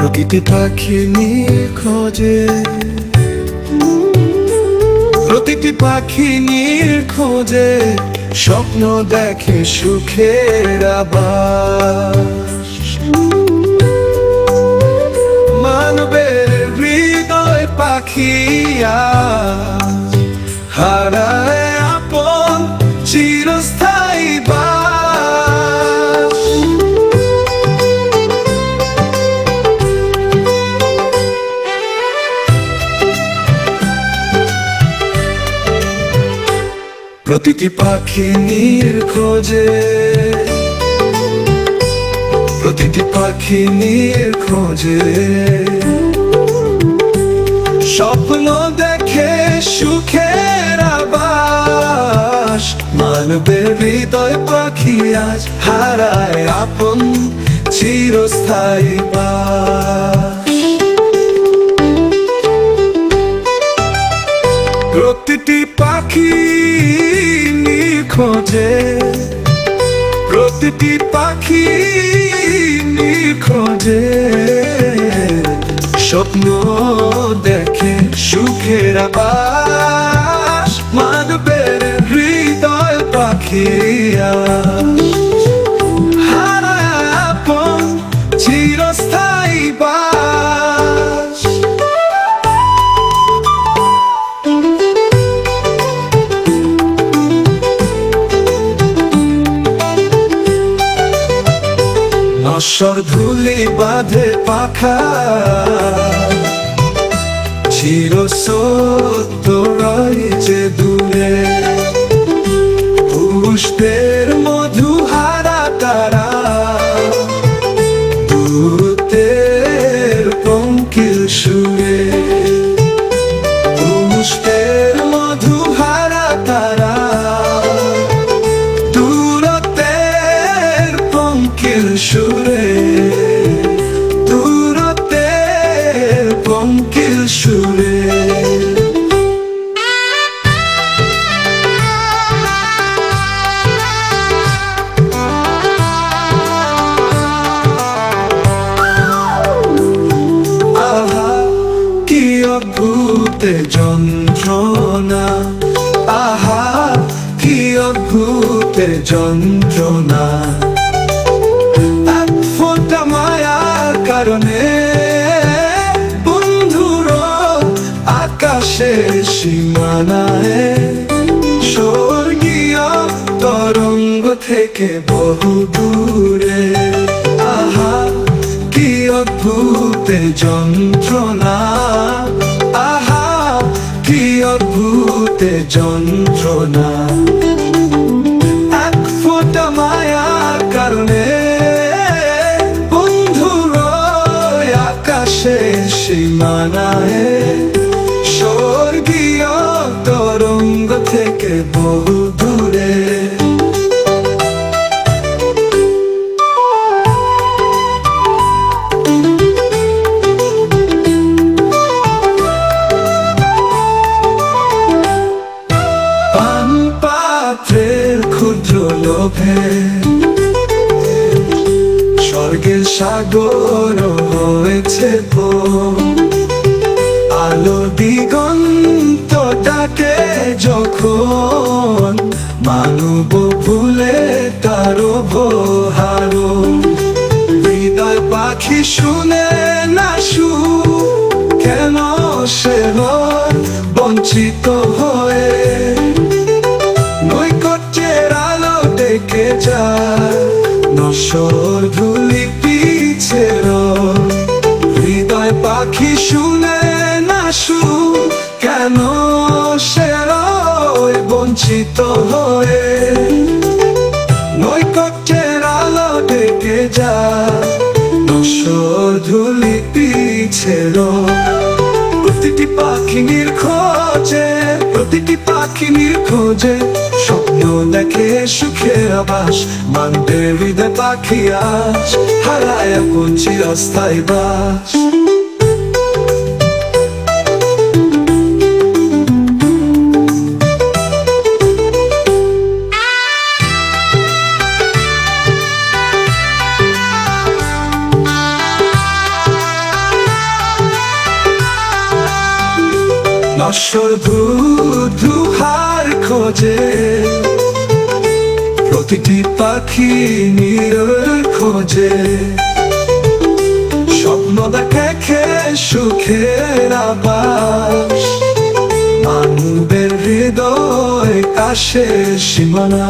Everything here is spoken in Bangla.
প্রতিটি পাখি খোঁজে, প্রতিটি পাখি খোঁজে, স্বপ্ন দেখে সুখের আবাস। মানবের হৃদয় পাখি আজ হারায় আপন চিরস্থায়ী বাস। প্রতিটি পাখি খোঁজে, প্রতিটি পাখি খোঁজে, স্বপ্ন দেখে সুখের আবাস। মানবের হৃদয় পাখি আজ হারায় আপন চিরস্থায়ী বাস। প্রতিটি পাখি খোঁজে, প্রতিটি পাখি খোঁজে, স্বপ্ন দেখে সুখের আবাস। মানবের হৃদয় পাখি হারায় আপন চিরস্থায়ী বাস। নশ্বর ধুলি বাঁধে পাখা, চিরসত্য রয়েছে দূরে। পুষ্পের মধু হারা তারা, দূরত্বের পঙ্কিল সুরে। পুষ্পের মধু হারা তারা, দূরত্বের পঙ্কিল সুরে, দূরত্বের পঙ্কিল সুরে। আহা কি অদ্ভুত যন্ত্রণা, আহা কি অদ্ভুত যন্ত্রণা। এক ফোঁটা মায়ার কারণে বন্ধুর আকাশের সীমানায় স্বর্গীয় তরঙ্গ থেকে বহু দূরে। আহা কি অদ্ভুত যন্ত্রণা, আহা কি অদ্ভুত যন্ত্রণা। এক ফোঁটা মায়ার কারণে বন্ধুর আকাশের সীমানায় স্বর্গীয় তরঙ্গ থেকে বহু দূরে। পাত্রের ক্ষুদ্র লোভে স্বর্গের সাগর হয়েছে তো। আলো দিগন্ত ডাকে যখন, মানব ভুলে তার বহারো। হৃদয় পাখি শুনে না কেন সে বঞ্চিত হয়ে। নৈকট্যের আলো ডেকে যায়, নশ্বর ধুলি পিছে রয়। হৃদয় পাখি শুনে না কেন সে বঞ্চিত হয়ে। নৈকট্যের আলো ডেকে যায়, নশ্বর ধুলি পিছে রয়। প্রতিটি পাখি খোঁজে, প্রতিটি পাখি খোঁজে, স্বপ্ন দেখে সুখের আবাস। মানবের হৃদয় পাখি আজ হারায় আপন চিরস্থায়ী বাস। নশ্বর ধুহার খোঁজে, প্রতিটি পাখি নীড়ের খোঁজে। স্বপ্ন দেখে সুখের আবাস, মানবের হৃদয় কাশে সীমানা।